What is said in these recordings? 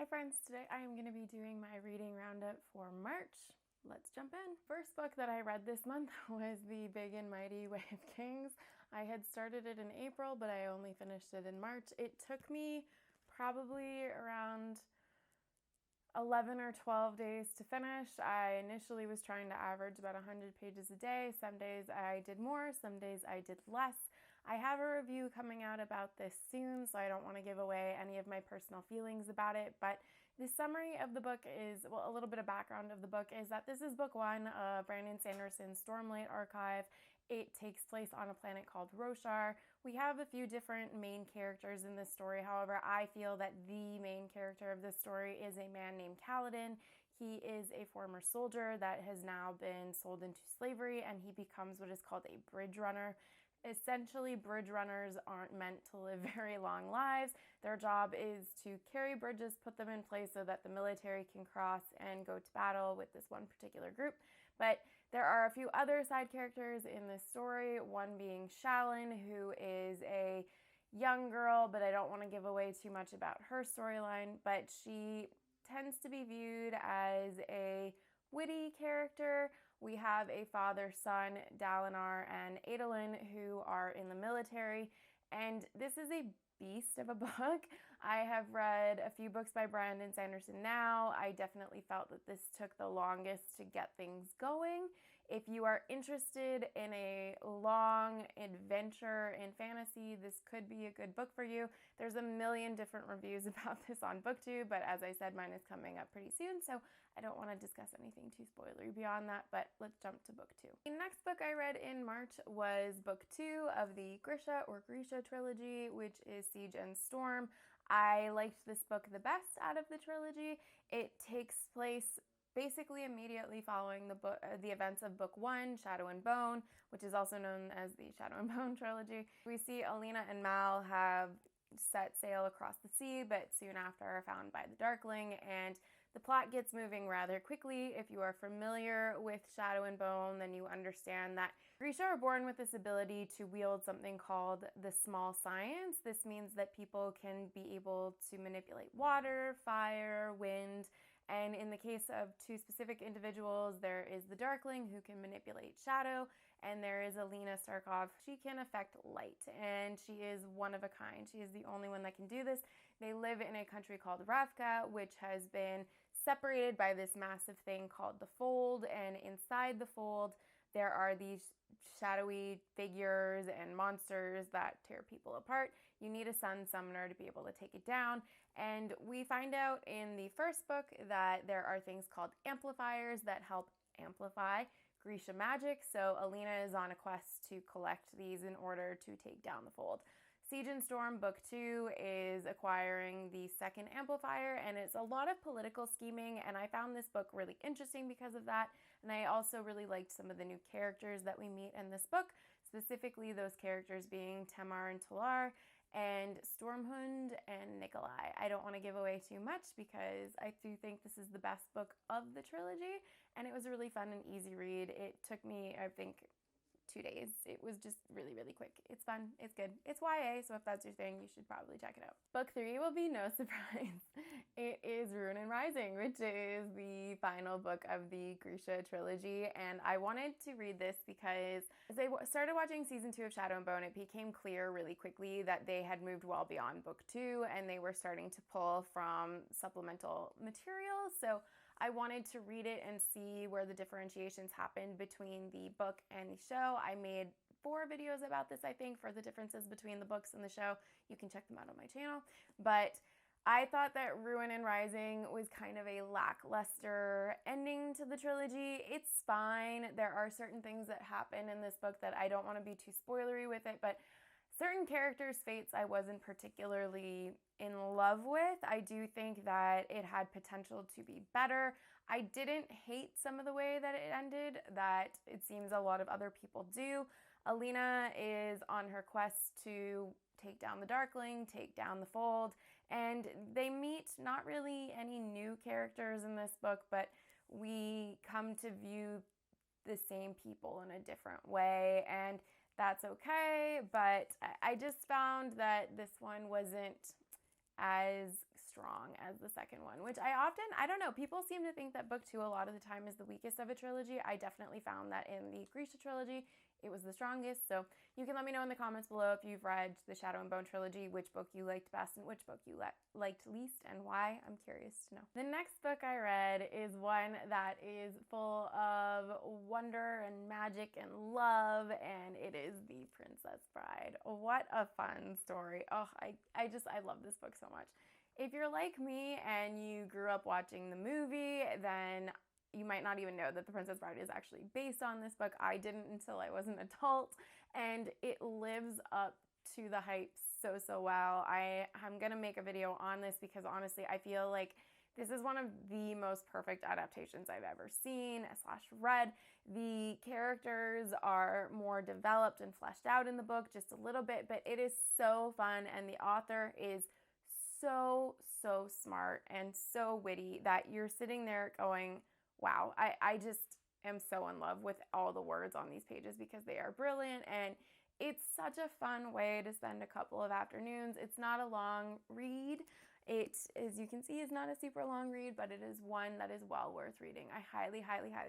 Hi friends, today I am going to be doing my reading roundup for March. Let's jump in. First book that I read this month was The Big and Mighty Way of Kings. I had started it in April, but I only finished it in March. It took me probably around 11 or 12 days to finish. I initially was trying to average about 100 pages a day. Some days I did more, some days I did less. I have a review coming out about this soon, so I don't want to give away any of my personal feelings about it, but the summary of the book is, well, a little bit of background of the book is that this is book one of Brandon Sanderson's Stormlight Archive. It takes place on a planet called Roshar. We have a few different main characters in this story. However, I feel that the main character of this story is a man named Kaladin. He is a former soldier that has now been sold into slavery, and he becomes what is called a bridge runner. Essentially, bridge runners aren't meant to live very long lives. Their job is to carry bridges, put them in place so that the military can cross and go to battle with this one particular group. But there are a few other side characters in this story, one being Shalyn, who is a young girl, but I don't want to give away too much about her storyline, but she tends to be viewed as a witty character. We have a father-son, Dalinar and Adolin, who are in the military, and this is a beast of a book. I have read a few books by Brandon Sanderson now. I definitely felt that this took the longest to get things going. If you are interested in a long adventure in fantasy, this could be a good book for you. There's a million different reviews about this on BookTube, but as I said, mine is coming up pretty soon, so I don't want to discuss anything too spoilery beyond that, but let's jump to book two. The next book I read in March was book two of the Grisha or Grisha trilogy, which is Siege and Storm. I liked this book the best out of the trilogy. It takes place basically immediately following the events of book one, Shadow and Bone, which is also known as the Shadow and Bone trilogy. We see Alina and Mal have set sail across the sea, but soon after are found by the Darkling, and the plot gets moving rather quickly. If you are familiar with Shadow and Bone, then you understand that Grisha are born with this ability to wield something called the small science. This means that people can be able to manipulate water, fire, wind, and in the case of two specific individuals, there is the Darkling who can manipulate shadow, and there is Alina Starkov. She can affect light, and she is one of a kind. She is the only one that can do this. They live in a country called Ravka, which has been separated by this massive thing called the Fold, and inside the Fold, there are these shadowy figures and monsters that tear people apart. You need a sun summoner to be able to take it down. And we find out in the first book that there are things called amplifiers that help amplify Grisha magic. So Alina is on a quest to collect these in order to take down the Fold. Siege and Storm book two is acquiring the second amplifier, and it's a lot of political scheming, and I found this book really interesting because of that. And I also really liked some of the new characters that we meet in this book, specifically those characters being Tamar and Talar and Stormhund and Nikolai. I don't want to give away too much because I do think this is the best book of the trilogy, and it was a really fun and easy read. It took me, I think, 2 days. It was just really, really quick. It's fun. It's good. It's YA, so if that's your thing, you should probably check it out. Book three will be no surprise. It is Ruin and Rising, which is the final book of the Grisha trilogy, and I wanted to read this because as I started watching season 2 of Shadow and Bone, it became clear really quickly that they had moved well beyond book 2, and they were starting to pull from supplemental material, so I wanted to read it and see where the differentiations happened between the book and the show. I made 4 videos about this, I think, for the differences between the books and the show. You can check them out on my channel. But I thought that Ruin and Rising was kind of a lackluster ending to the trilogy. It's fine. There are certain things that happen in this book that I don't want to be too spoilery with it, but certain characters' fates I wasn't particularly in love with. I do think that it had potential to be better. I didn't hate some of the way that it ended, that it seems a lot of other people do. Alina is on her quest to take down the Darkling, take down the Fold, and they meet not really any new characters in this book, but we come to view the same people in a different way, and that's okay, but I just found that this one wasn't as strong as the second one, which I don't know, people seem to think that book 2 a lot of the time is the weakest of a trilogy. I definitely found that in the Grisha trilogy, it was the strongest. So you can let me know in the comments below if you've read the Shadow and Bone trilogy, which book you liked best and which book you liked least and why. I'm curious to know. The next book I read is one that is full of wonder and magic and love, and it is The Princess Bride. What a fun story. Oh, I love this book so much. If you're like me and you grew up watching the movie, then you might not even know that The Princess Bride is actually based on this book. I didn't until I was an adult, and it lives up to the hype so well. I'm gonna make a video on this because honestly, I feel like this is one of the most perfect adaptations I've ever seen / read. The characters are more developed and fleshed out in the book just a little bit, but it is so fun, and the author is so smart and so witty that you're sitting there going, wow, I just am so in love with all the words on these pages because they are brilliant, and it's such a fun way to spend a couple of afternoons. It's not a long read. It, as you can see, is not a super long read, but it is one that is well worth reading. I highly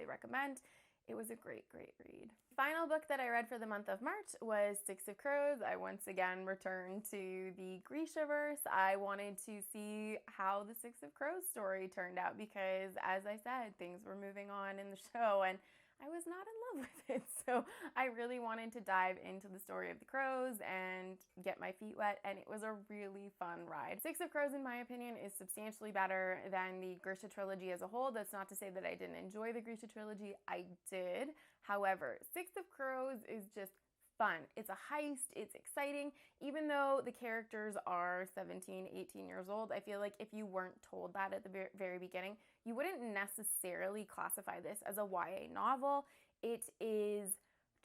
recommend. It was a great read. Final book that I read for the month of March was Six of Crows. I once again returned to the Grishaverse. I wanted to see how the Six of Crows story turned out because, as I said, things were moving on in the show and I was not in love with it. So I really wanted to dive into the story of the crows and get my feet wet, and it was a really fun ride. Six of Crows, in my opinion, is substantially better than the Grisha trilogy as a whole. That's not to say that I didn't enjoy the Grisha trilogy. I did. However, Six of Crows is just fun. It's a heist. It's exciting. Even though the characters are 17, 18 years old, I feel like if you weren't told that at the very beginning, you wouldn't necessarily classify this as a YA novel. It is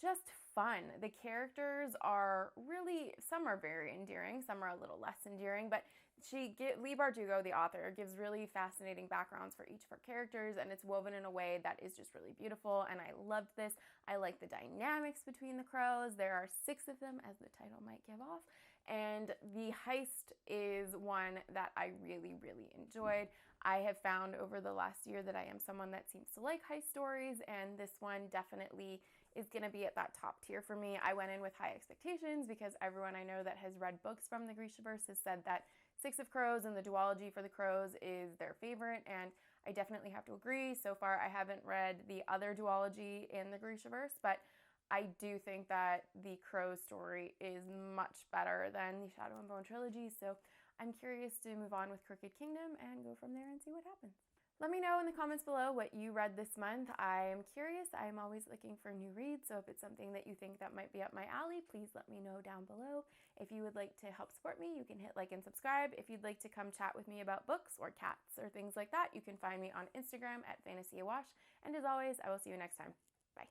just fun. The characters are really, some are very endearing, some are a little less endearing, but Leigh Bardugo, the author, gives really fascinating backgrounds for each of her characters, and it's woven in a way that is just really beautiful, and I loved this. I like the dynamics between the crows. There are 6 of them, as the title might give off, and the heist is one that I really enjoyed. I have found over the last year that I am someone that seems to like heist stories, and this one definitely is going to be at that top tier for me. I went in with high expectations because everyone I know that has read books from the Grishaverse has said that Six of Crows and the duology for the crows is their favorite, and I definitely have to agree. So far, I haven't read the other duology in the Grishaverse, but I do think that the Crow story is much better than the Shadow and Bone trilogy, so I'm curious to move on with Crooked Kingdom and go from there and see what happens. Let me know in the comments below what you read this month. I am curious. I'm always looking for new reads, so if it's something that you think that might be up my alley, please let me know down below. If you would like to help support me, you can hit like and subscribe. If you'd like to come chat with me about books or cats or things like that, you can find me on Instagram at FantasyAwash. And as always, I will see you next time. Bye.